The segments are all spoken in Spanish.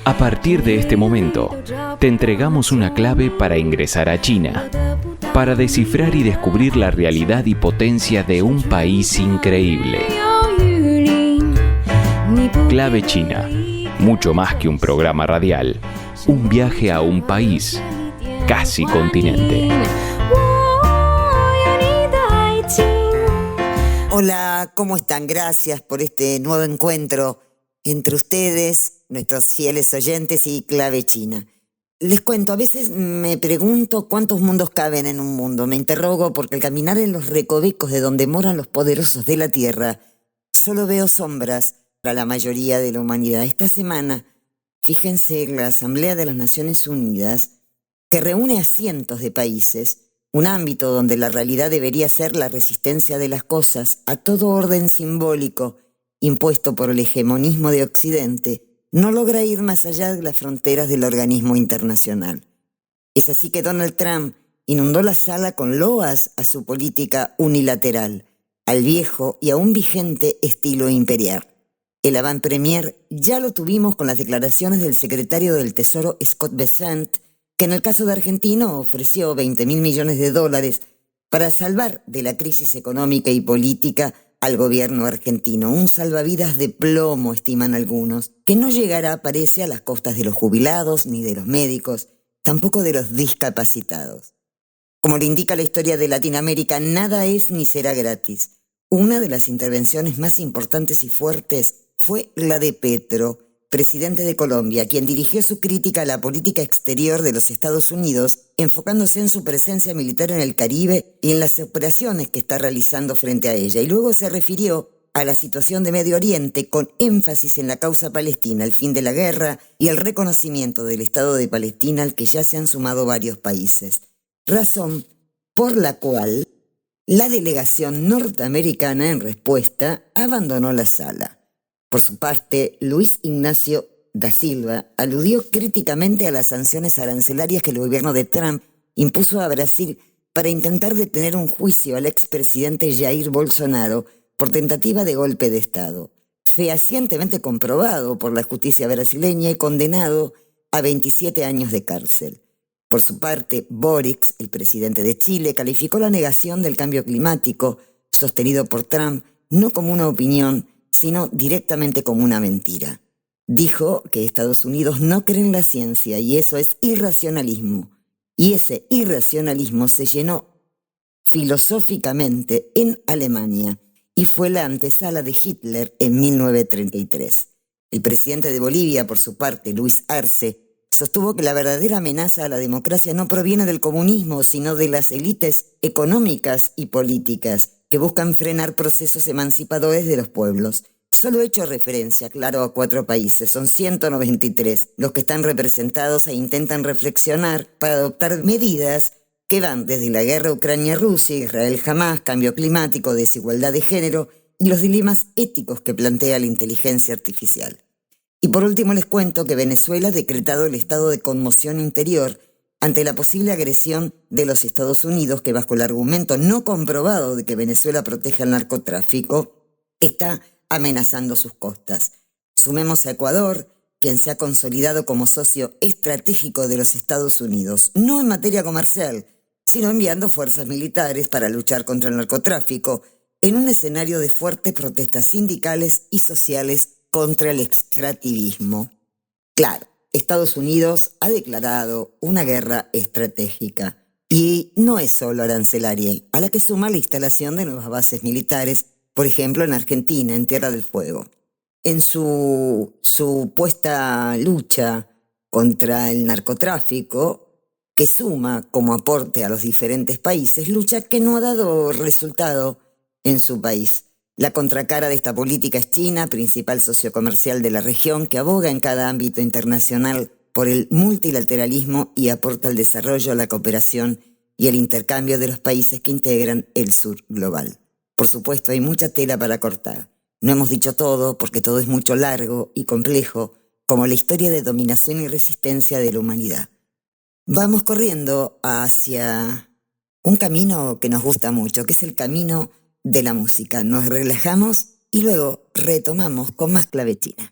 A partir de este momento, te entregamos una clave para ingresar a China, para descifrar y descubrir la realidad y potencia de un país increíble. Clave China, mucho más que un programa radial, un viaje a un país, casi continente. Hola, ¿cómo están? Gracias por este nuevo encuentro entre ustedes, nuestros fieles oyentes y Clave China. Les cuento, a veces me pregunto cuántos mundos caben en un mundo. Me interrogo porque al caminar en los recovecos de donde moran los poderosos de la Tierra, solo veo sombras para la mayoría de la humanidad. Esta semana, fíjense, la Asamblea de las Naciones Unidas, que reúne a cientos de países, un ámbito donde la realidad debería ser la resistencia de las cosas a todo orden simbólico impuesto por el hegemonismo de Occidente, no logra ir más allá de las fronteras del organismo internacional. Es así que Donald Trump inundó la sala con loas a su política unilateral, al viejo y aún vigente estilo imperial. El avant-premier ya lo tuvimos con las declaraciones del secretario del Tesoro Scott Bessent, que en el caso de Argentina ofreció $20.000 millones para salvar de la crisis económica y política al gobierno argentino. Un salvavidas de plomo, estiman algunos, que no llegará, parece, a las costas de los jubilados ni de los médicos, tampoco de los discapacitados. Como le indica la historia de Latinoamérica, nada es ni será gratis. Una de las intervenciones más importantes y fuertes fue la de Petro, presidente de Colombia, quien dirigió su crítica a la política exterior de los Estados Unidos, enfocándose en su presencia militar en el Caribe y en las operaciones que está realizando frente a ella. Y luego se refirió a la situación de Medio Oriente con énfasis en la causa palestina, el fin de la guerra y el reconocimiento del Estado de Palestina al que ya se han sumado varios países. Razón por la cual la delegación norteamericana, en respuesta, abandonó la sala. Por su parte, Luis Ignacio da Silva aludió críticamente a las sanciones arancelarias que el gobierno de Trump impuso a Brasil para intentar detener un juicio al expresidente Jair Bolsonaro por tentativa de golpe de Estado, fehacientemente comprobado por la justicia brasileña y condenado a 27 años de cárcel. Por su parte, Boric, el presidente de Chile, calificó la negación del cambio climático sostenido por Trump no como una opinión, sino directamente como una mentira. Dijo que Estados Unidos no cree en la ciencia y eso es irracionalismo. Y ese irracionalismo se llenó filosóficamente en Alemania y fue la antesala de Hitler en 1933. El presidente de Bolivia, por su parte, Luis Arce, sostuvo que la verdadera amenaza a la democracia no proviene del comunismo, sino de las élites económicas y políticas que buscan frenar procesos emancipadores de los pueblos. Solo he hecho referencia, claro, a 4 países, son 193 los que están representados e intentan reflexionar para adoptar medidas que van desde la guerra Ucrania-Rusia, Israel-Hamás, cambio climático, desigualdad de género y los dilemas éticos que plantea la inteligencia artificial. Y por último les cuento que Venezuela ha decretado el estado de conmoción interior ante la posible agresión de los Estados Unidos, que bajo el argumento no comprobado de que Venezuela protege al narcotráfico, está amenazando sus costas. Sumemos a Ecuador, quien se ha consolidado como socio estratégico de los Estados Unidos, no en materia comercial, sino enviando fuerzas militares para luchar contra el narcotráfico, en un escenario de fuertes protestas sindicales y sociales contra el extractivismo. Claro, Estados Unidos ha declarado una guerra estratégica y no es solo arancelaria, a la que suma la instalación de nuevas bases militares, por ejemplo en Argentina, en Tierra del Fuego. En su supuesta lucha contra el narcotráfico, que suma como aporte a los diferentes países, lucha que no ha dado resultado en su país. La contracara de esta política es China, principal socio comercial de la región, que aboga en cada ámbito internacional por el multilateralismo y aporta al desarrollo, la cooperación y el intercambio de los países que integran el sur global. Por supuesto, hay mucha tela para cortar. No hemos dicho todo porque todo es mucho largo y complejo, como la historia de dominación y resistencia de la humanidad. Vamos corriendo hacia un camino que nos gusta mucho, que es el camino de la música. Nos relajamos y luego retomamos con más Clave China.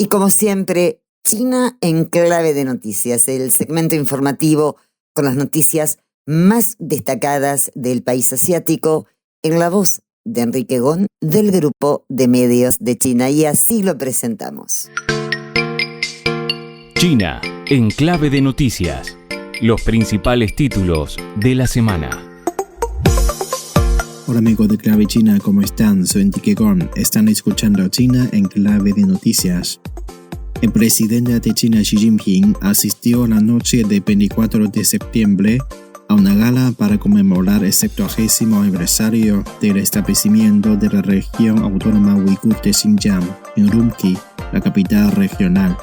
Y como siempre, China en clave de noticias, el segmento informativo con las noticias más destacadas del país asiático, en la voz de Enrique Gon, del Grupo de Medios de China. Y así lo presentamos. China en clave de noticias. Los principales títulos de la semana. Hola amigos de Clave China, ¿cómo están? Soy Enrique Gon. Están escuchando China en clave de noticias. El presidente de China, Xi Jinping, asistió la noche del 24 de septiembre a una gala para conmemorar el 70º aniversario del establecimiento de la región autónoma uigur de Xinjiang, en Urumqi, la capital regional.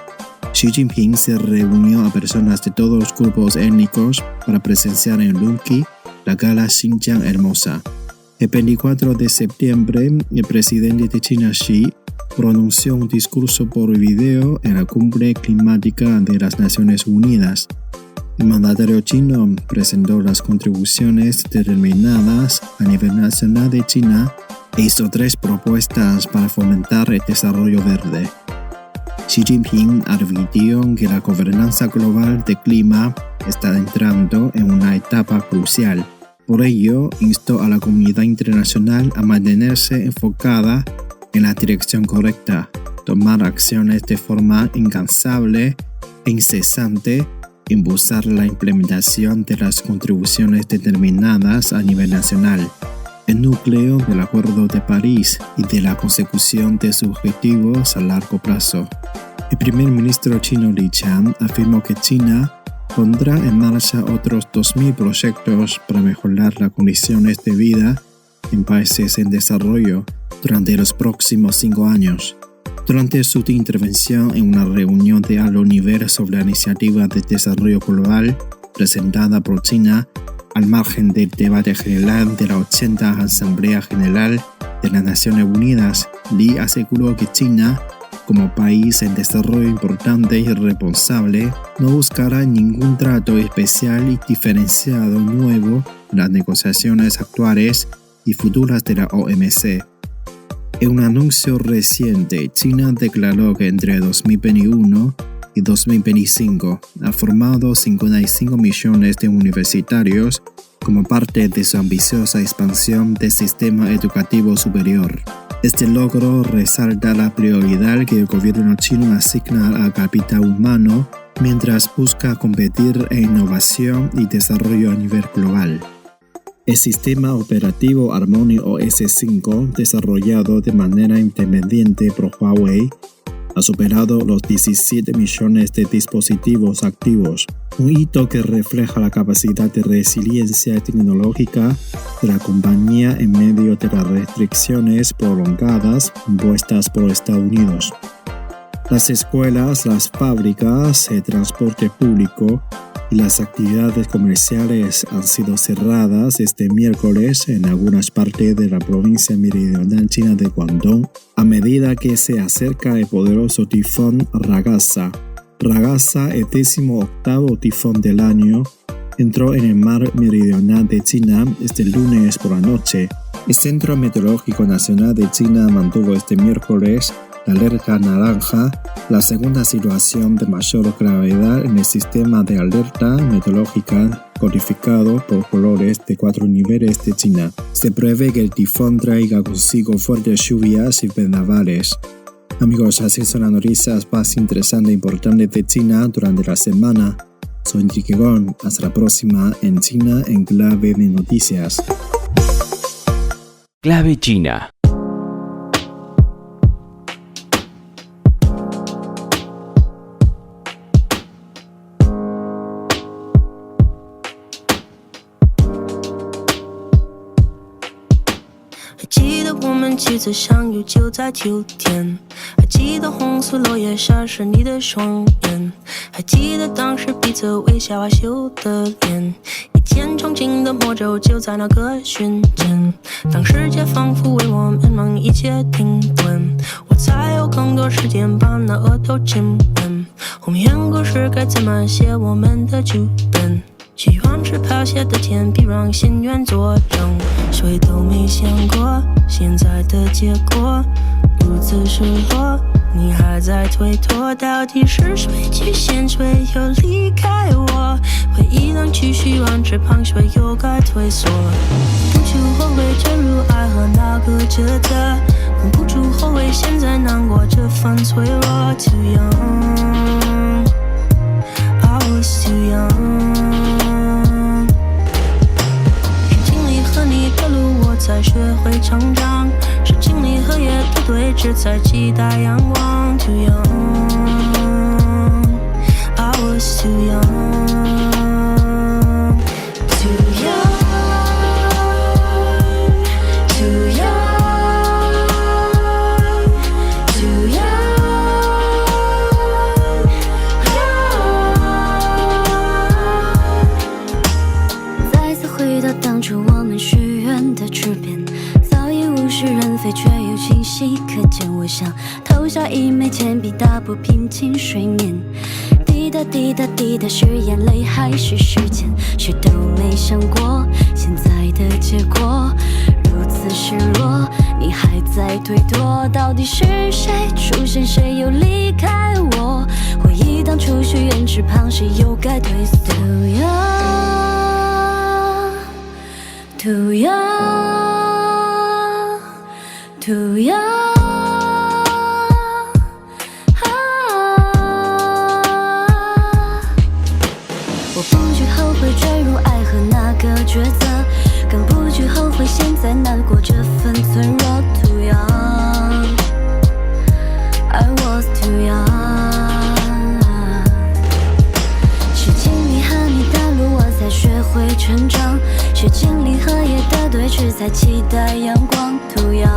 Xi Jinping se reunió a personas de todos los grupos étnicos para presenciar en Urumqi la gala Xinjiang Hermosa. El 24 de septiembre, el presidente de China, Xi, pronunció un discurso por video en la cumbre climática de las Naciones Unidas. El mandatario chino presentó las contribuciones determinadas a nivel nacional de China e hizo 3 propuestas para fomentar el desarrollo verde. Xi Jinping advirtió que la gobernanza global del clima está entrando en una etapa crucial. Por ello, instó a la comunidad internacional a mantenerse enfocada en la dirección correcta, tomar acciones de forma incansable e incesante, impulsar la implementación de las contribuciones determinadas a nivel nacional, el núcleo del Acuerdo de París y de la consecución de sus objetivos a largo plazo. El primer ministro chino Li Qiang afirmó que China pondrá en marcha otros 2.000 proyectos para mejorar las condiciones de vida en países en desarrollo durante los próximos 5 años. Durante su intervención en una reunión de alto nivel sobre la iniciativa de desarrollo global presentada por China, al margen del debate general de la 80ª Asamblea General de las Naciones Unidas, Li aseguró que China, como país en desarrollo importante y responsable, no buscará ningún trato especial y diferenciado nuevo en las negociaciones actuales y futuras de la OMC. En un anuncio reciente, China declaró que entre 2021 y 2025 ha formado 55 millones de universitarios como parte de su ambiciosa expansión del sistema educativo superior. Este logro resalta la prioridad que el gobierno chino asigna al capital humano mientras busca competir en innovación y desarrollo a nivel global. El sistema operativo Harmony OS 5, desarrollado de manera independiente por Huawei, ha superado los 17 millones de dispositivos activos, un hito que refleja la capacidad de resiliencia tecnológica de la compañía en medio de las restricciones prolongadas impuestas por Estados Unidos. Las escuelas, las fábricas, el transporte público y las actividades comerciales han sido cerradas este miércoles en algunas partes de la provincia meridional china de Guangdong a medida que se acerca el poderoso tifón Ragasa. Ragasa, el 18º tifón del año, entró en el mar meridional de China este lunes por la noche. El Centro Meteorológico Nacional de China mantuvo este miércoles la alerta naranja, la segunda situación de mayor gravedad en el sistema de alerta meteorológica codificado por colores de 4 niveles de China. Se prevé que el tifón traiga consigo fuertes lluvias y vendavales. Amigos, así son las noticias más interesantes e importantes de China durante la semana. Soy Enrique Gon. Hasta la próxima en China en Clave de Noticias. Clave China.几次相遇就在秋天，还记得红色落叶闪烁你的双眼，还记得当时彼此微笑害羞的脸，一见钟情的魔咒就在那个瞬间，当世界仿佛为我们忙一切停顿，我才有更多时间把那额头亲吻，后面故事该怎么写我们的剧本，希望是飘雪的天必让心愿作证，谁都没想过现在的结果如此失落，你还在推脱，到底是谁去先谁又离开我，回忆能继续往这旁谁又该退缩，不住后悔坠入爱河那个值得，更不住后悔现在难过这份脆弱 Too young I was too young，和你的路我才学会成长，是经历和夜的对峙才期待阳光 Too young I was too young Too young Too young Too young 再次回到当初我们许愿的池边，早已物是人非却又清晰可见，我想投下一枚铅笔打破平静睡眠，滴答滴答滴答是眼泪还是时间，谁都没想过现在的结果如此失落，你还在推脱，到底是谁出现，谁又离开我？回忆当初许愿池旁，谁又该退缩 ？Too young, too young, too young。我不惧后悔坠入爱河那个抉择，更不惧后悔现在难过这份脆弱。Too young, I was too young。是经历和你的路，我才学会成长；是经历和夜的对峙，才期待阳光。Too young,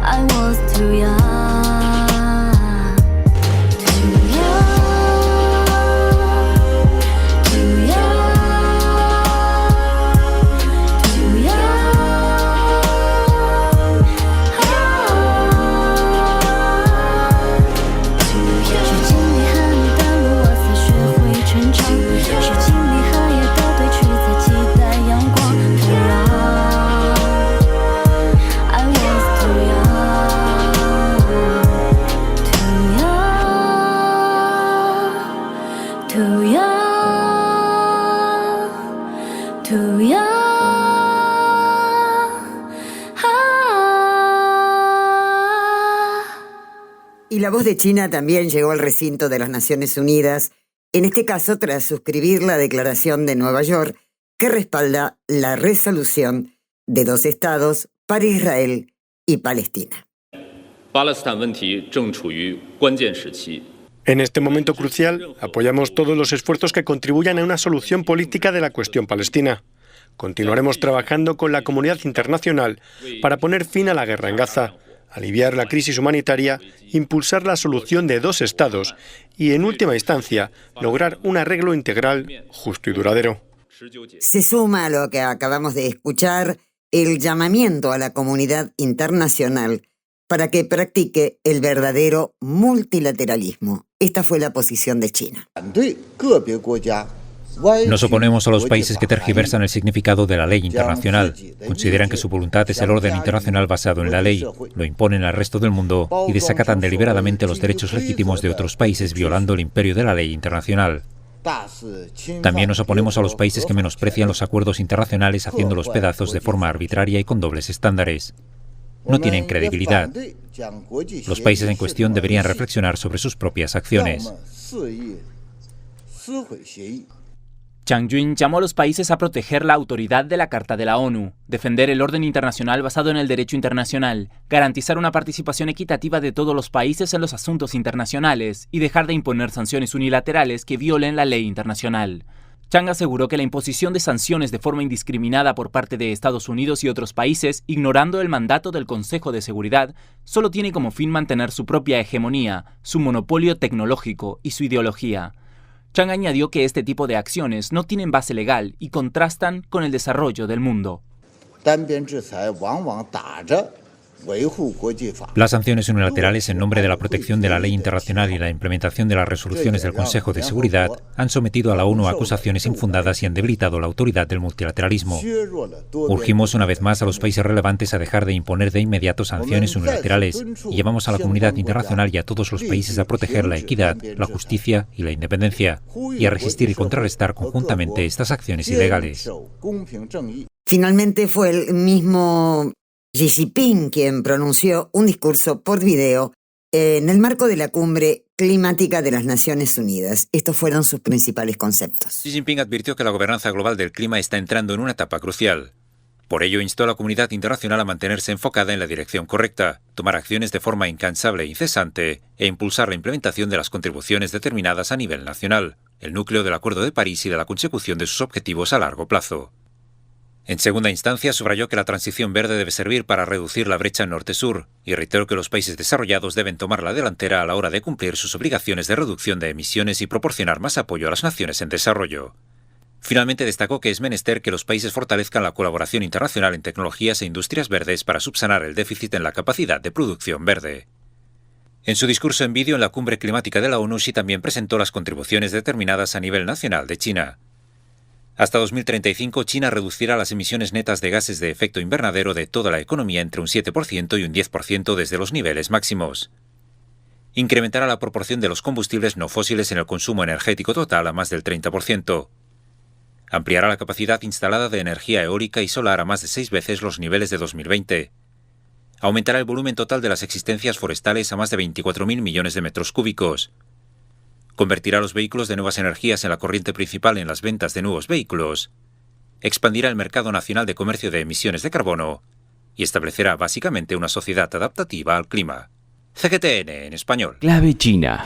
I was too young。Too young, too young, Y la voz de China también llegó al recinto de las Naciones Unidas, en este caso tras suscribir la Declaración de Nueva York que respalda la resolución de 2 estados para Israel y Palestina. En este momento crucial, apoyamos todos los esfuerzos que contribuyan a una solución política de la cuestión palestina. Continuaremos trabajando con la comunidad internacional para poner fin a la guerra en Gaza, aliviar la crisis humanitaria, impulsar la solución de 2 estados y, en última instancia, lograr un arreglo integral, justo y duradero. Se suma a lo que acabamos de escuchar el llamamiento a la comunidad internacional para que practique el verdadero multilateralismo. Esta fue la posición de China. Nos oponemos a los países que tergiversan el significado de la ley internacional. Consideran que su voluntad es el orden internacional basado en la ley, lo imponen al resto del mundo y desacatan deliberadamente los derechos legítimos de otros países, violando el imperio de la ley internacional. También nos oponemos a los países que menosprecian los acuerdos internacionales haciéndolos pedazos de forma arbitraria y con dobles estándares. No tienen credibilidad. Los países en cuestión deberían reflexionar sobre sus propias acciones. Zhang Jun llamó a los países a proteger la autoridad de la Carta de la ONU, defender el orden internacional basado en el derecho internacional, garantizar una participación equitativa de todos los países en los asuntos internacionales y dejar de imponer sanciones unilaterales que violen la ley internacional. Zhang aseguró que la imposición de sanciones de forma indiscriminada por parte de Estados Unidos y otros países, ignorando el mandato del Consejo de Seguridad, solo tiene como fin mantener su propia hegemonía, su monopolio tecnológico y su ideología. Zhang añadió que este tipo de acciones no tienen base legal y contrastan con el desarrollo del mundo. Las sanciones unilaterales en nombre de la protección de la ley internacional y la implementación de las resoluciones del Consejo de Seguridad han sometido a la ONU a acusaciones infundadas y han debilitado la autoridad del multilateralismo. Urgimos una vez más a los países relevantes a dejar de imponer de inmediato sanciones unilaterales y llevamos a la comunidad internacional y a todos los países a proteger la equidad, la justicia y la independencia y a resistir y contrarrestar conjuntamente estas acciones ilegales. Finalmente fue el mismo Xi Jinping quien pronunció un discurso por video en el marco de la cumbre climática de las Naciones Unidas. Estos fueron sus principales conceptos. Xi Jinping advirtió que la gobernanza global del clima está entrando en una etapa crucial. Por ello, instó a la comunidad internacional a mantenerse enfocada en la dirección correcta, tomar acciones de forma incansable e incesante e impulsar la implementación de las contribuciones determinadas a nivel nacional, el núcleo del Acuerdo de París y de la consecución de sus objetivos a largo plazo. En segunda instancia, subrayó que la transición verde debe servir para reducir la brecha norte-sur y reiteró que los países desarrollados deben tomar la delantera a la hora de cumplir sus obligaciones de reducción de emisiones y proporcionar más apoyo a las naciones en desarrollo. Finalmente, destacó que es menester que los países fortalezcan la colaboración internacional en tecnologías e industrias verdes para subsanar el déficit en la capacidad de producción verde. En su discurso en vídeo en la cumbre climática de la ONU, Xi también presentó las contribuciones determinadas a nivel nacional de China. Hasta 2035, China reducirá las emisiones netas de gases de efecto invernadero de toda la economía entre un 7% y un 10% desde los niveles máximos. Incrementará la proporción de los combustibles no fósiles en el consumo energético total a más del 30%. Ampliará la capacidad instalada de energía eólica y solar a más de 6 veces los niveles de 2020. Aumentará el volumen total de las existencias forestales a más de 24.000 millones de metros cúbicos. Convertirá los vehículos de nuevas energías en la corriente principal en las ventas de nuevos vehículos. Expandirá el mercado nacional de comercio de emisiones de carbono y establecerá básicamente una sociedad adaptativa al clima. CGTN en español. Clave China.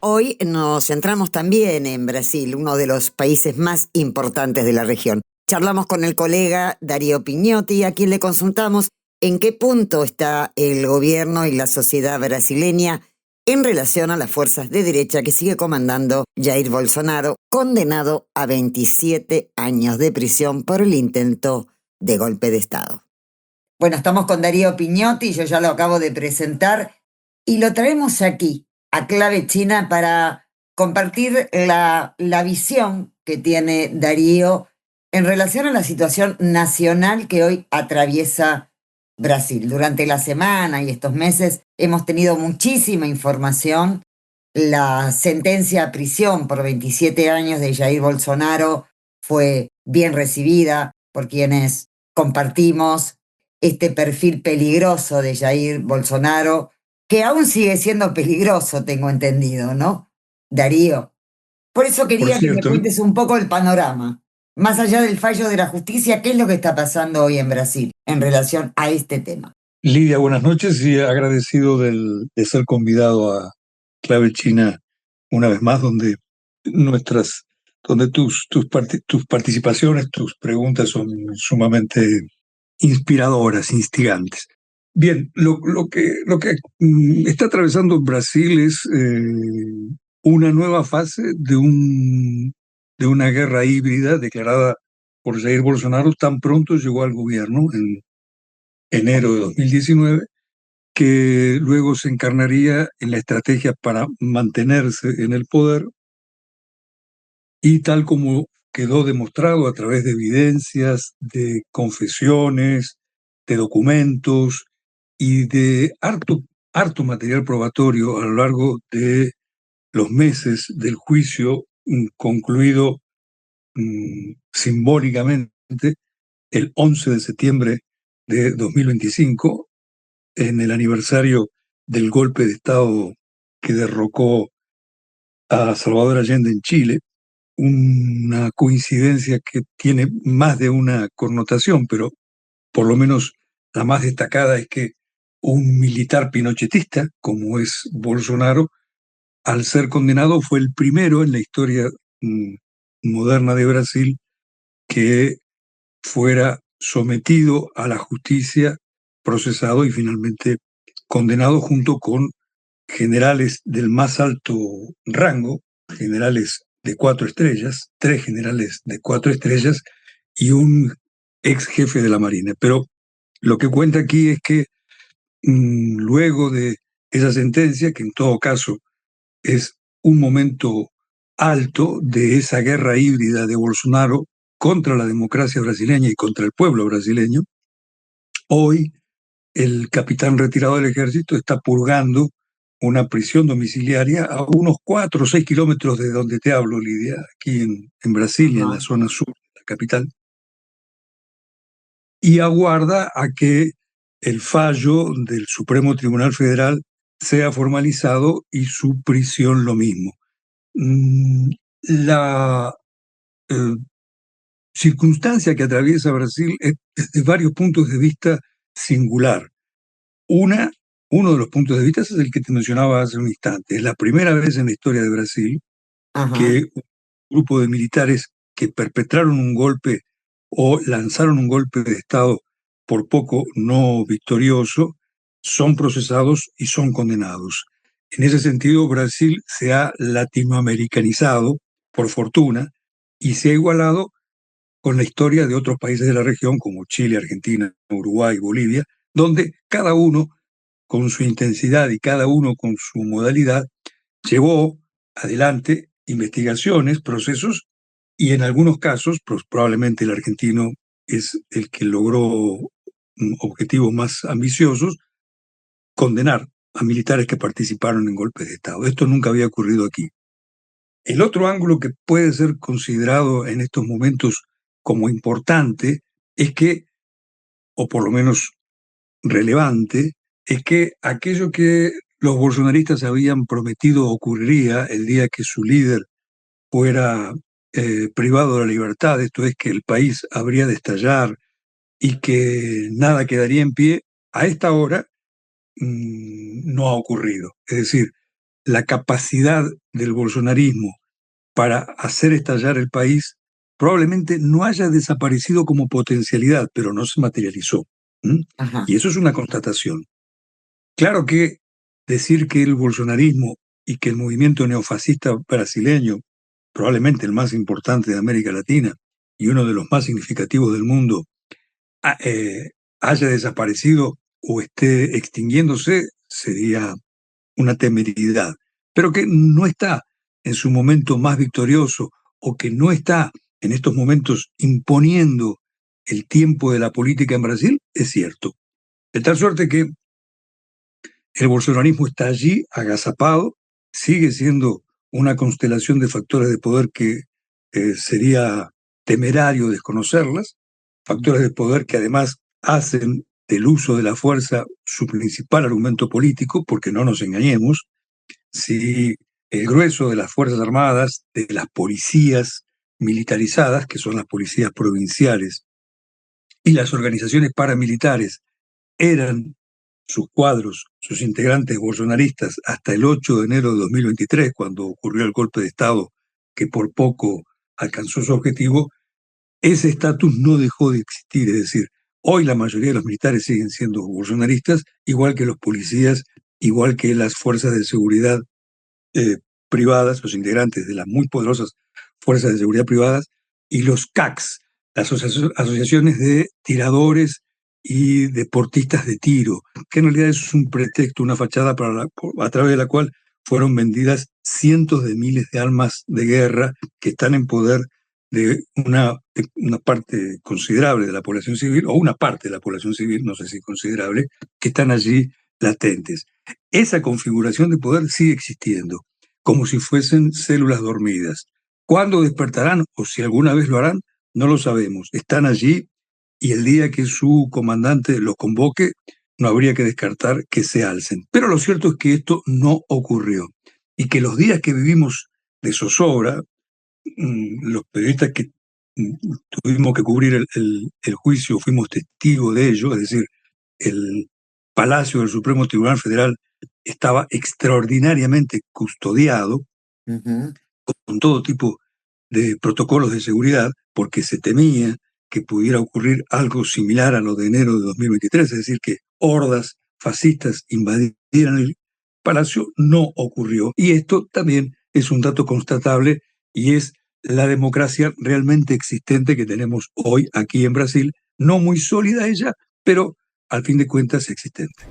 Hoy nos centramos también en Brasil, uno de los países más importantes de la región. Charlamos con el colega Darío Pignotti, a quien le consultamos en qué punto está el gobierno y la sociedad brasileña en relación a las fuerzas de derecha que sigue comandando Jair Bolsonaro, condenado a 27 años de prisión por el intento de golpe de Estado. Bueno, estamos con Darío Pignotti, yo ya lo acabo de presentar, y lo traemos aquí, a Clave China, para compartir la visión que tiene Darío en relación a la situación nacional que hoy atraviesa Brasil. Durante la semana y estos meses hemos tenido muchísima información. La sentencia a prisión por 27 años de Jair Bolsonaro fue bien recibida por quienes compartimos este perfil peligroso de Jair Bolsonaro, que aún sigue siendo peligroso, tengo entendido, ¿no? Darío. Por eso Por quería que me cierto, cuentes un poco el panorama. Más allá del fallo de la justicia, ¿qué es lo que está pasando hoy en Brasil en relación a este tema? Lidia, buenas noches y agradecido de ser convidado a Clave China una vez más, donde tus participaciones, tus preguntas son sumamente inspiradoras, instigantes. Bien, lo que está atravesando Brasil es una nueva fase de una guerra híbrida declarada por Jair Bolsonaro tan pronto llegó al gobierno en enero de 2019, que luego se encarnaría en la estrategia para mantenerse en el poder, y tal como quedó demostrado a través de evidencias, de confesiones, de documentos y de harto material probatorio a lo largo de los meses del juicio, concluido simbólicamente el 11 de septiembre de 2025, en el aniversario del golpe de Estado que derrocó a Salvador Allende en Chile. Una coincidencia que tiene más de una connotación, pero por lo menos la más destacada es que un militar pinochetista, como es Bolsonaro, al ser condenado fue el primero en la historia moderna de Brasil que fuera sometido a la justicia, procesado y finalmente condenado, junto con generales del más alto rango, generales de 4 estrellas, 3 generales de 4 estrellas y un ex jefe de la Marina. Pero lo que cuenta aquí es que luego de esa sentencia, que en todo caso es un momento alto de esa guerra híbrida de Bolsonaro contra la democracia brasileña y contra el pueblo brasileño, hoy el capitán retirado del ejército está purgando una prisión domiciliaria a unos 4 o 6 kilómetros de donde te hablo, Lidia, aquí en Brasilia, en la zona sur de la capital, y aguarda a que el fallo del Supremo Tribunal Federal sea formalizado y su prisión lo mismo. La circunstancia que atraviesa Brasil es desde varios puntos de vista singular. Uno de los puntos de vista es el que te mencionaba hace un instante. Es la primera vez en la historia de Brasil que un grupo de militares que perpetraron un golpe o lanzaron un golpe de Estado por poco no victorioso son procesados y son condenados. En ese sentido, Brasil se ha latinoamericanizado, por fortuna, y se ha igualado con la historia de otros países de la región como Chile, Argentina, Uruguay, Bolivia, donde cada uno con su intensidad y cada uno con su modalidad llevó adelante investigaciones, procesos, y en algunos casos, pues probablemente el argentino es el que logró objetivos más ambiciosos, condenar a militares que participaron en golpes de Estado. Esto nunca había ocurrido aquí. El otro ángulo que puede ser considerado en estos momentos como importante es que, o por lo menos relevante, es que aquello que los bolsonaristas habían prometido ocurriría el día que su líder fuera privado de la libertad, esto es que el país habría de estallar y que nada quedaría en pie, a esta hora no ha ocurrido. Es decir, la capacidad del bolsonarismo para hacer estallar el país probablemente no haya desaparecido como potencialidad, pero no se materializó. Y eso es una constatación. Claro que decir que el bolsonarismo y que el movimiento neofascista brasileño, probablemente el más importante de América Latina y uno de los más significativos del mundo, haya desaparecido o esté extinguiéndose, sería una temeridad. Pero que no está en su momento más victorioso o que no está en estos momentos imponiendo el tiempo de la política en Brasil, es cierto. De tal suerte que el bolsonarismo está allí, agazapado, sigue siendo una constelación de factores de poder que sería temerario desconocerlas, factores de poder que además hacen del uso de la fuerza su principal argumento político, porque no nos engañemos, si el grueso de las Fuerzas Armadas, de las policías militarizadas, que son las policías provinciales, y las organizaciones paramilitares eran sus cuadros, sus integrantes bolsonaristas hasta el 8 de enero de 2023, cuando ocurrió el golpe de Estado que por poco alcanzó su objetivo, ese estatus no dejó de existir. Es decir, hoy la mayoría de los militares siguen siendo bolsonaristas, igual que los policías, igual que las fuerzas de seguridad privadas, los integrantes de las muy poderosas fuerzas de seguridad privadas, y los CACs, las asociaciones de tiradores y deportistas de tiro, que en realidad es un pretexto, una fachada a través de la cual fueron vendidas cientos de miles de armas de guerra que están en poder de una parte considerable de la población civil, o una parte de la población civil, no sé si considerable, que están allí latentes. Esa configuración de poder sigue existiendo, como si fuesen células dormidas. ¿Cuándo despertarán o si alguna vez lo harán? No lo sabemos. Están allí y el día que su comandante los convoque, no habría que descartar que se alcen. Pero lo cierto es que esto no ocurrió y que los días que vivimos de zozobra, los periodistas que tuvimos que cubrir el juicio fuimos testigos de ello, es decir, el Palacio del Supremo Tribunal Federal estaba extraordinariamente custodiado con todo tipo de protocolos de seguridad, porque se temía que pudiera ocurrir algo similar a lo de enero de 2023, es decir, que hordas fascistas invadieran el palacio. No ocurrió. Y esto también es un dato constatable y es la democracia realmente existente que tenemos hoy aquí en Brasil, no muy sólida ella, pero al fin de cuentas existente.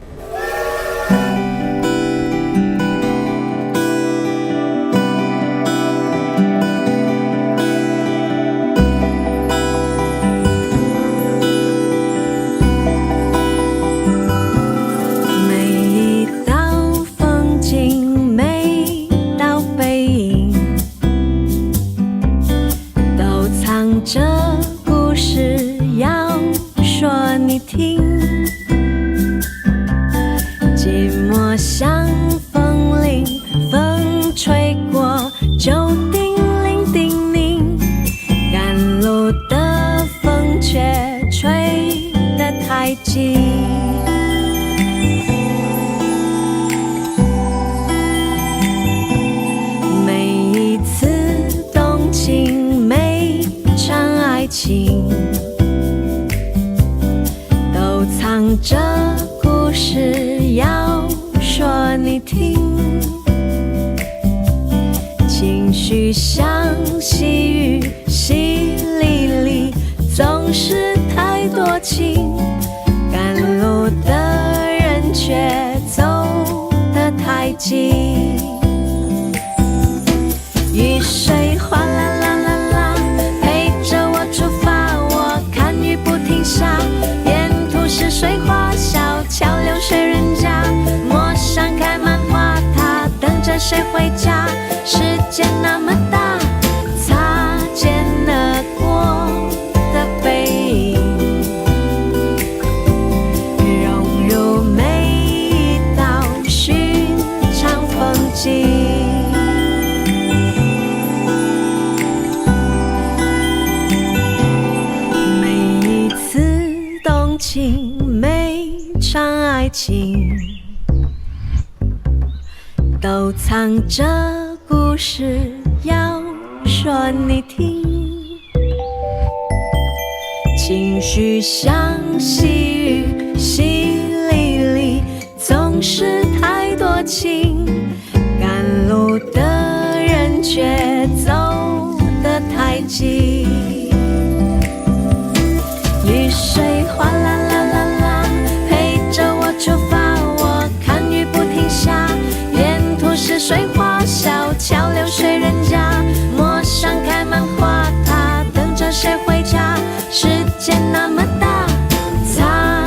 谁回家？世界那么大，擦肩而过的背影，融入每一道寻常风景。每一次动情，每一场爱情，都藏着故事要说你听，情绪像细雨淅沥沥，总是太多情，赶路的人却走得太急，雨水哗啦啦啦啦，陪着我出发，我看雨不停下，是水花小桥流水人家，陌上开满花，他等着谁回家？世界那么大，擦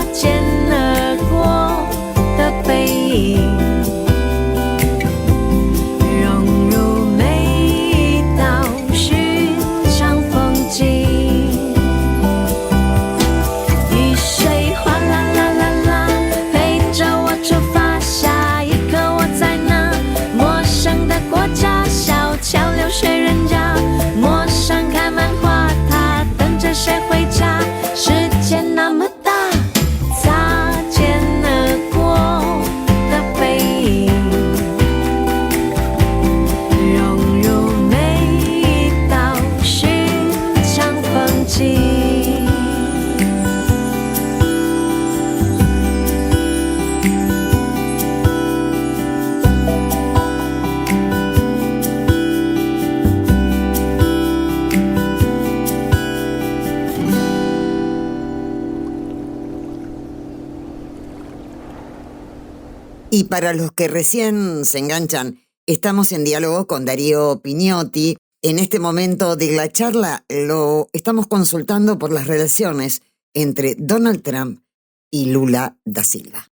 Y para los que recién se enganchan, estamos en diálogo con Darío Pignotti. En este momento de la charla lo estamos consultando por las relaciones entre Donald Trump y Lula da Silva.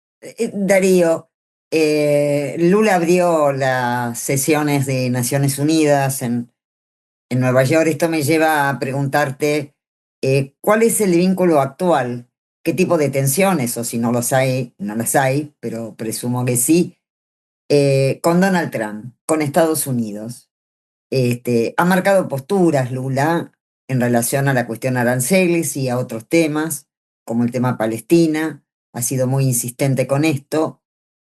Darío, Lula abrió las sesiones de Naciones Unidas en Nueva York. Esto me lleva a preguntarte cuál es el vínculo actual, qué tipo de tensiones, o si no los hay, no las hay, pero presumo que sí, con Donald Trump, con Estados Unidos. Ha marcado posturas Lula en relación a la cuestión aranceles y a otros temas, como el tema Palestina. Ha sido muy insistente con esto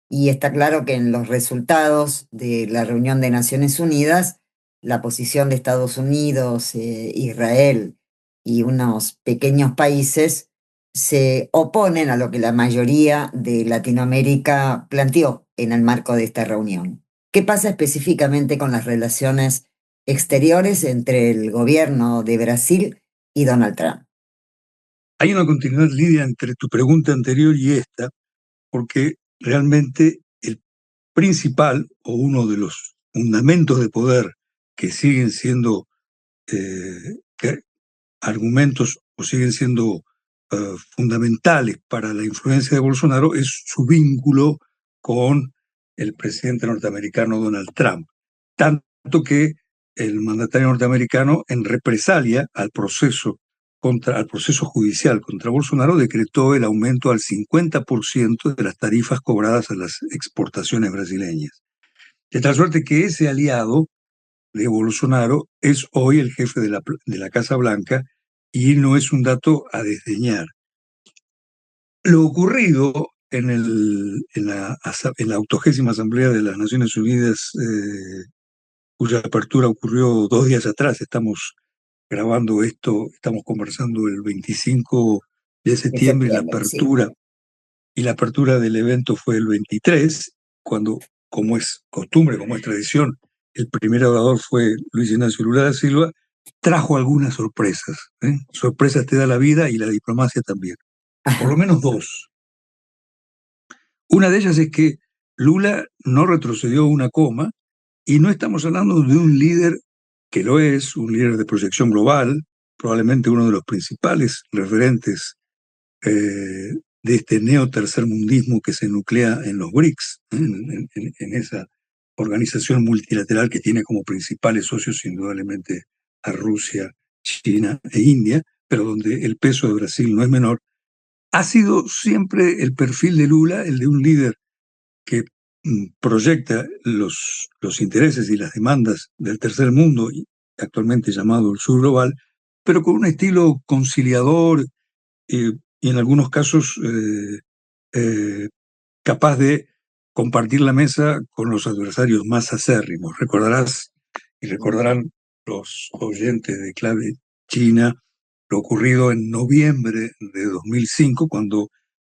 y está claro que en los resultados de la reunión de Naciones Unidas, la posición de Estados Unidos, Israel y unos pequeños países se oponen a lo que la mayoría de Latinoamérica planteó en el marco de esta reunión. ¿Qué pasa específicamente con las relaciones exteriores entre el gobierno de Brasil y Donald Trump? Hay una continuidad, Lidia, entre tu pregunta anterior y esta, porque realmente el principal o uno de los fundamentos de poder que siguen siendo argumentos o siguen siendo fundamentales para la influencia de Bolsonaro es su vínculo con el presidente norteamericano Donald Trump. Tanto que el mandatario norteamericano, en represalia al proceso judicial contra Bolsonaro, decretó el aumento al 50% de las tarifas cobradas a las exportaciones brasileñas. De tal suerte que ese aliado de Bolsonaro es hoy el jefe de la Casa Blanca y no es un dato a desdeñar. Lo ocurrido en la 80ª Asamblea de las Naciones Unidas, cuya apertura ocurrió 2 días atrás, estamos grabando esto, estamos conversando el 25 de septiembre, y la apertura del evento fue el 23, cuando, como es costumbre, como es tradición, el primer orador fue Luis Ignacio Lula da Silva, trajo algunas sorpresas. Sorpresas te da la vida y la diplomacia también. Por lo menos 2. Una de ellas es que Lula no retrocedió una coma y no estamos hablando de un líder que lo es, un líder de proyección global, probablemente uno de los principales referentes de este neotercermundismo que se nuclea en los BRICS, en esa organización multilateral que tiene como principales socios indudablemente a Rusia, China e India, pero donde el peso de Brasil no es menor. Ha sido siempre el perfil de Lula el de un líder que proyecta los intereses y las demandas del tercer mundo, actualmente llamado el sur global, pero con un estilo conciliador y en algunos casos capaz de compartir la mesa con los adversarios más acérrimos. Recordarás y recordarán los oyentes de Clave China lo ocurrido en noviembre de 2005, cuando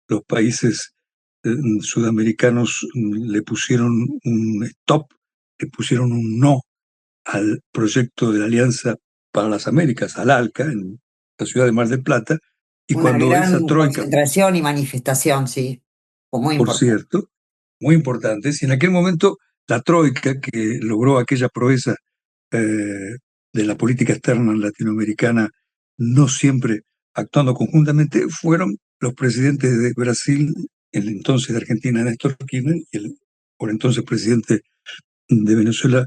los países sudamericanos le pusieron un stop, le pusieron un no al proyecto de la Alianza para las Américas, al ALCA, en la ciudad de Mar del Plata, y una cuando gran esa troika... concentración y manifestación, sí, fue muy Por importante. cierto, muy importantes, y en aquel momento la troika, que logró aquella proeza de la política externa latinoamericana, no siempre actuando conjuntamente, fueron los presidentes de Brasil, el entonces de Argentina, Néstor Kirchner, y el por entonces presidente de Venezuela,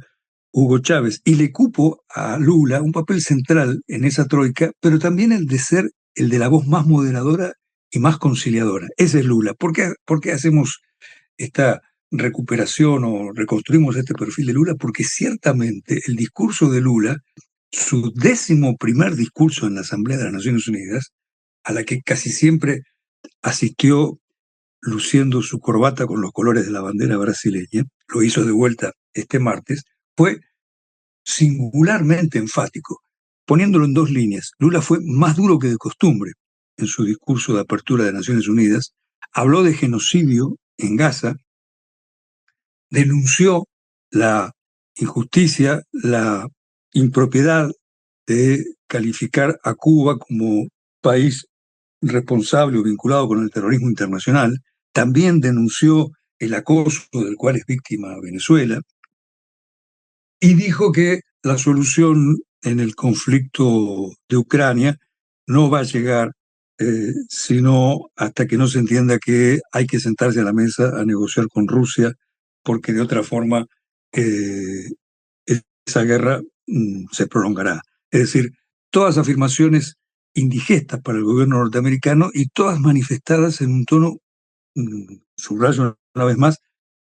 Hugo Chávez. Y le cupo a Lula un papel central en esa troika, pero también el de ser el de la voz más moderadora y más conciliadora. Ese es Lula. ¿Por qué hacemos esta recuperación o reconstruimos este perfil de Lula? Porque ciertamente el discurso de Lula, su 11º discurso en la Asamblea de las Naciones Unidas, a la que casi siempre asistió luciendo su corbata con los colores de la bandera brasileña, lo hizo de vuelta este martes, fue singularmente enfático, poniéndolo en 2 líneas. Lula fue más duro que de costumbre en su discurso de apertura de Naciones Unidas, habló de genocidio en Gaza, denunció la injusticia, la impropiedad de calificar a Cuba como país responsable o vinculado con el terrorismo internacional, también denunció el acoso del cual es víctima Venezuela, y dijo que la solución en el conflicto de Ucrania no va a llegar sino hasta que no se entienda que hay que sentarse a la mesa a negociar con Rusia, porque de otra forma esa guerra se prolongará. Es decir, todas afirmaciones indigestas para el gobierno norteamericano y todas manifestadas en un tono, subrayo una vez más,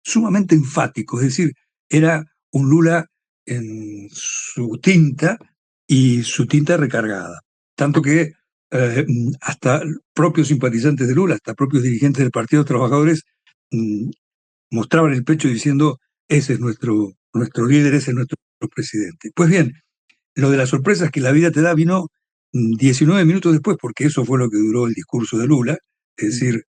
sumamente enfático. Es decir, era un Lula en su tinta y su tinta recargada. Tanto que hasta propios simpatizantes de Lula, hasta propios dirigentes del Partido de Trabajadores mostraban el pecho diciendo: ese es nuestro líder, ese es nuestro presidente. Pues bien, lo de las sorpresas que la vida te da vino 19 minutos después, porque eso fue lo que duró el discurso de Lula, es decir,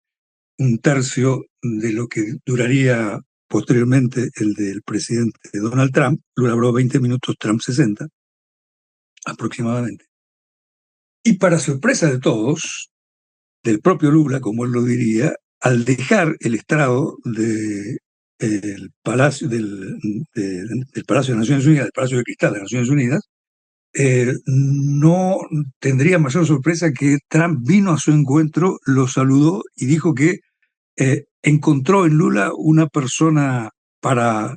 un tercio de lo que duraría posteriormente el del presidente Donald Trump. Lula habló 20 minutos, Trump 60, aproximadamente. Y para sorpresa de todos, del propio Lula, como él lo diría, al dejar el estrado del Palacio del Palacio de Naciones Unidas, del Palacio de Cristal de Naciones Unidas, no tendría mayor sorpresa que Trump vino a su encuentro, lo saludó y dijo que encontró en Lula una persona para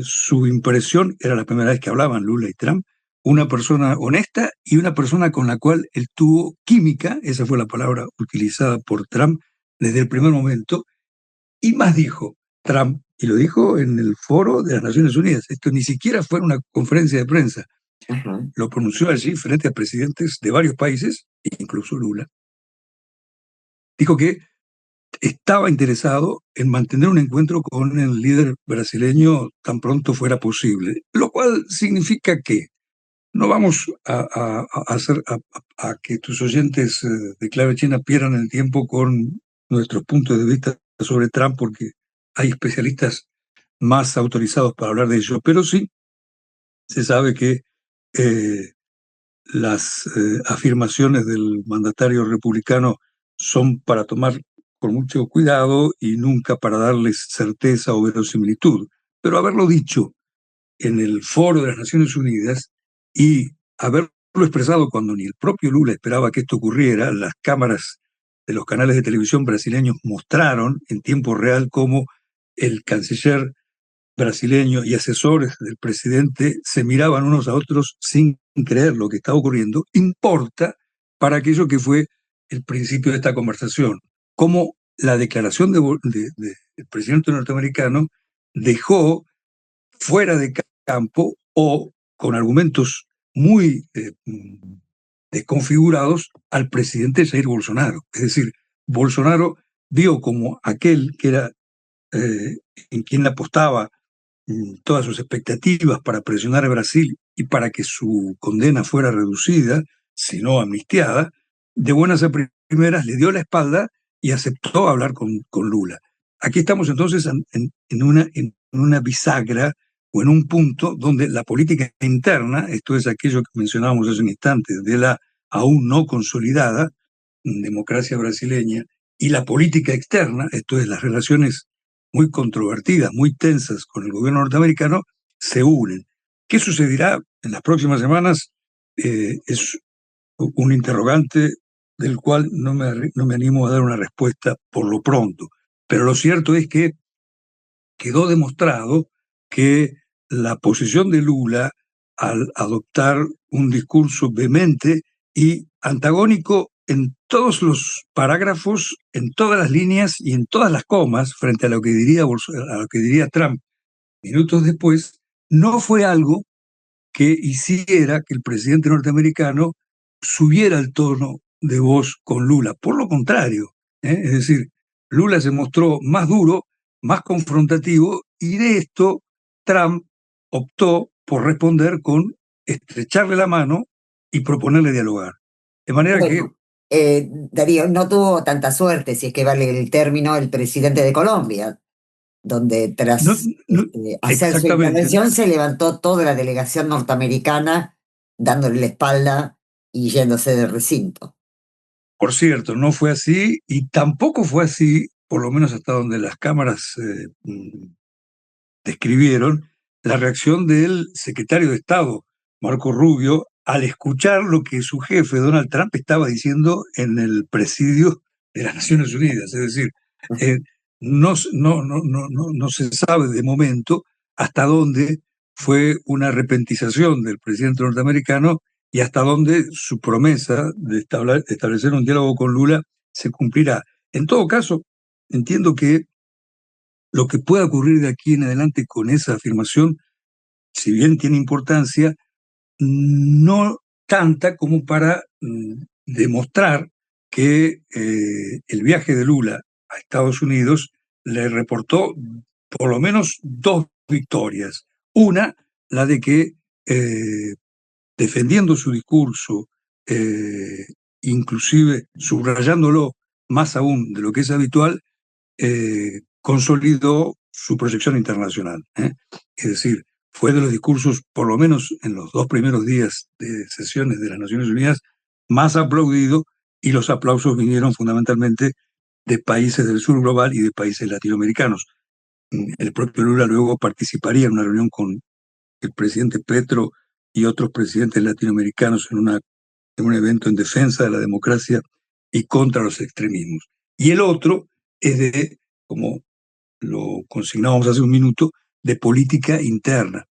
su impresión, era la primera vez que hablaban Lula y Trump, una persona honesta y una persona con la cual él tuvo química, esa fue la palabra utilizada por Trump desde el primer momento, y más dijo Trump, y lo dijo en el foro de las Naciones Unidas, esto ni siquiera fue una conferencia de prensa, lo pronunció allí frente a presidentes de varios países, incluso Lula, dijo que estaba interesado en mantener un encuentro con el líder brasileño tan pronto fuera posible, lo cual significa que no vamos a que tus oyentes de Clave China pierdan el tiempo con nuestros puntos de vista sobre Trump, porque hay especialistas más autorizados para hablar de ello, pero sí se sabe que las afirmaciones del mandatario republicano son para tomar con mucho cuidado y nunca para darles certeza o verosimilitud. Pero haberlo dicho en el foro de las Naciones Unidas y haberlo expresado cuando ni el propio Lula esperaba que esto ocurriera, las cámaras de los canales de televisión brasileños mostraron en tiempo real cómo el canciller brasileño y asesores del presidente se miraban unos a otros sin creer lo que estaba ocurriendo, importa para aquello que fue el principio de esta conversación, cómo la declaración del presidente norteamericano dejó fuera de campo o con argumentos muy desconfigurados al presidente Jair Bolsonaro. Es decir, Bolsonaro vio como aquel que era en quien apostaba todas sus expectativas para presionar a Brasil y para que su condena fuera reducida, si no amnistiada, de buenas a primeras le dio la espalda y aceptó hablar con Lula. Aquí estamos entonces en una bisagra o en un punto donde la política interna, esto es aquello que mencionábamos hace un instante, de la aún no consolidada democracia brasileña, y la política externa, esto es las relaciones muy controvertidas, muy tensas con el gobierno norteamericano, se unen. ¿Qué sucederá en las próximas semanas? Es un interrogante del cual no me animo a dar una respuesta por lo pronto. Pero lo cierto es que quedó demostrado que la posición de Lula al adoptar un discurso vehemente y antagónico en todos los parágrafos, en todas las líneas y en todas las comas frente a lo que diría Trump minutos después, no fue algo que hiciera que el presidente norteamericano subiera el tono de voz con Lula. Por lo contrario, es decir, Lula se mostró más duro, más confrontativo, y de esto Trump optó por responder con estrecharle la mano y proponerle dialogar. De manera Darío, no tuvo tanta suerte, si es que vale el término, el presidente de Colombia, donde tras hacer su intervención se levantó toda la delegación norteamericana dándole la espalda y yéndose del recinto. Por cierto, no fue así, y tampoco fue así por lo menos hasta donde las cámaras describieron, la reacción del secretario de Estado, Marco Rubio, al escuchar lo que su jefe, Donald Trump, estaba diciendo en el presidio de las Naciones Unidas. Es decir, no se sabe de momento hasta dónde fue una repentización del presidente norteamericano y hasta dónde su promesa de establecer un diálogo con Lula se cumplirá. En todo caso, entiendo que lo que pueda ocurrir de aquí en adelante con esa afirmación, si bien tiene importancia, no tanta como para demostrar que el viaje de Lula a Estados Unidos le reportó por lo menos 2 victorias. Una, la de que defendiendo su discurso, inclusive subrayándolo más aún de lo que es habitual, consolidó su proyección internacional. Es decir, fue de los discursos, por lo menos en los 2 primeros días de sesiones de las Naciones Unidas, más aplaudido, y los aplausos vinieron fundamentalmente de países del sur global y de países latinoamericanos. El propio Lula luego participaría en una reunión con el presidente Petro y otros presidentes latinoamericanos en un evento en defensa de la democracia y contra los extremismos. Y el otro es de, como lo consignábamos hace un minuto, de política interna.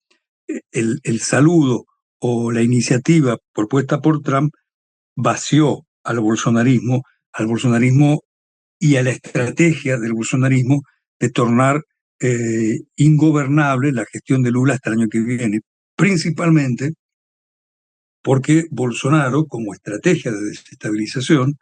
El saludo o la iniciativa propuesta por Trump vació al bolsonarismo y a la estrategia del bolsonarismo de tornar ingobernable la gestión de Lula hasta el año que viene, principalmente porque Bolsonaro, como estrategia de desestabilización,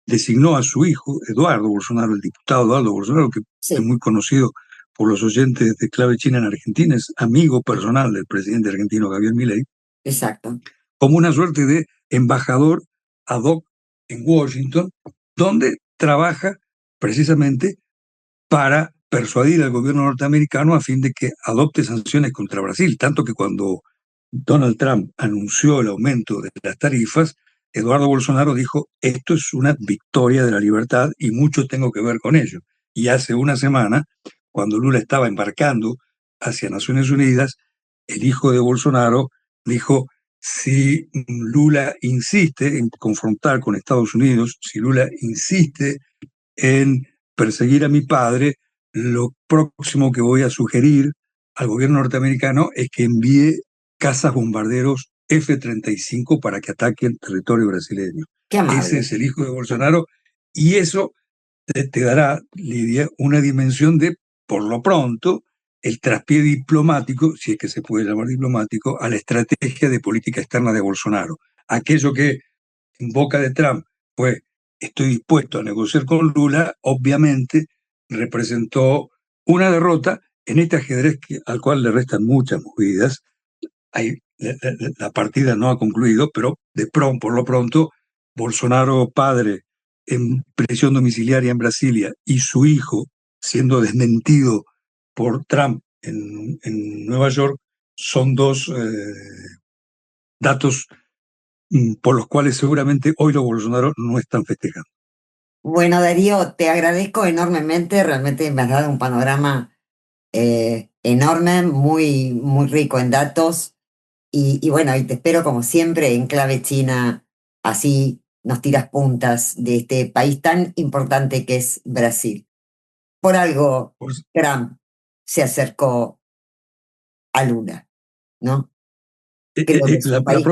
designó a su hijo, Eduardo Bolsonaro, el diputado Eduardo Bolsonaro, que es muy conocido por los oyentes de Clave China en Argentina, es amigo personal del presidente argentino Javier Milei. Exacto. Como una suerte de embajador ad hoc en Washington, donde trabaja precisamente para persuadir al gobierno norteamericano a fin de que adopte sanciones contra Brasil, tanto que cuando Donald Trump anunció el aumento de las tarifas, Eduardo Bolsonaro dijo, esto es una victoria de la libertad y mucho tengo que ver con ello. Y hace una semana, cuando Lula estaba embarcando hacia Naciones Unidas, el hijo de Bolsonaro dijo, si Lula insiste en confrontar con Estados Unidos, si Lula insiste en perseguir a mi padre, lo próximo que voy a sugerir al gobierno norteamericano es que envíe cazas bombarderos F-35 para que ataquen territorio brasileño. Ese es el hijo de Bolsonaro y eso te dará, Lidia, una dimensión de, por lo pronto, el traspié diplomático, si es que se puede llamar diplomático, a la estrategia de política externa de Bolsonaro. Aquello que en boca de Trump fue estoy dispuesto a negociar con Lula, obviamente representó una derrota en este ajedrez al cual le restan muchas movidas. La partida no ha concluido, pero por lo pronto, Bolsonaro padre en prisión domiciliaria en Brasilia y su hijo siendo desmentido por Trump en Nueva York son 2 datos por los cuales seguramente hoy los Bolsonaro no están festejando. Bueno, Darío, te agradezco enormemente, realmente me has dado un panorama enorme, muy, muy rico en datos y bueno, y te espero como siempre en Clave China, así nos tiras puntas de este país tan importante que es Brasil. Por algo Trump se acercó a Lula, ¿no? Creo que es un país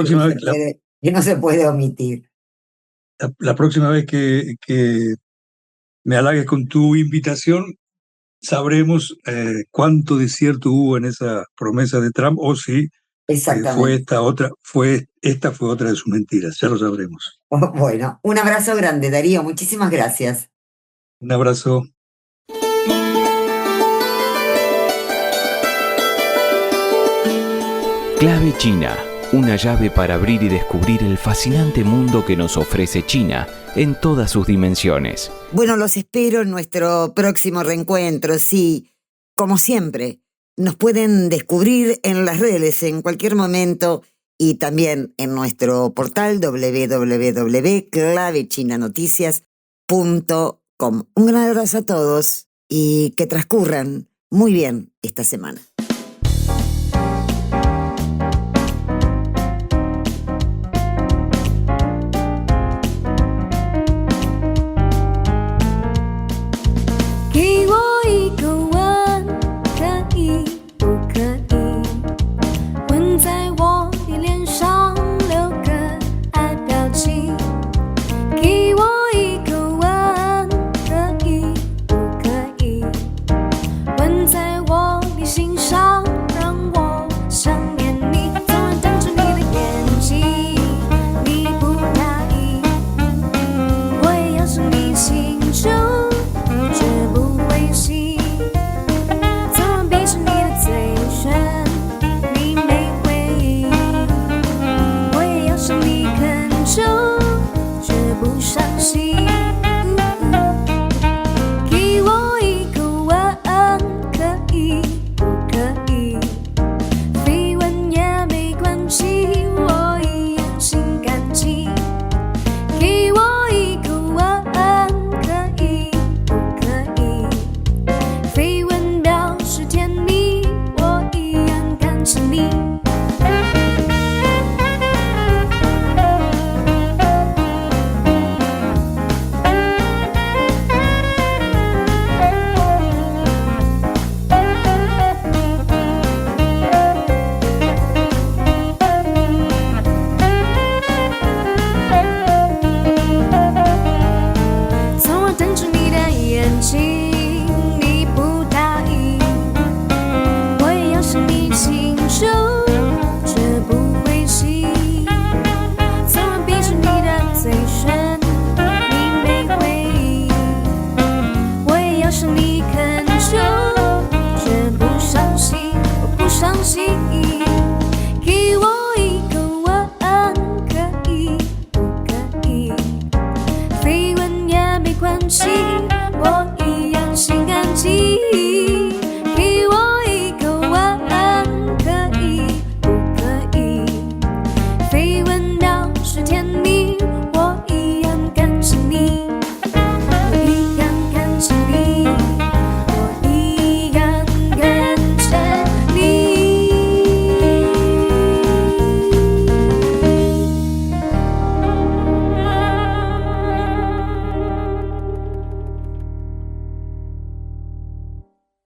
que no se puede omitir. La próxima vez que me halagues con tu invitación, sabremos cuánto de cierto hubo en esa promesa de Trump o si fue otra de sus mentiras. Ya lo sabremos. Bueno, un abrazo grande, Darío. Muchísimas gracias. Un abrazo. Clave China, una llave para abrir y descubrir el fascinante mundo que nos ofrece China en todas sus dimensiones. Bueno, los espero en nuestro próximo reencuentro. Sí, como siempre, nos pueden descubrir en las redes en cualquier momento y también en nuestro portal www.clavechinanoticias.com. Un gran abrazo a todos y que transcurran muy bien esta semana.关系。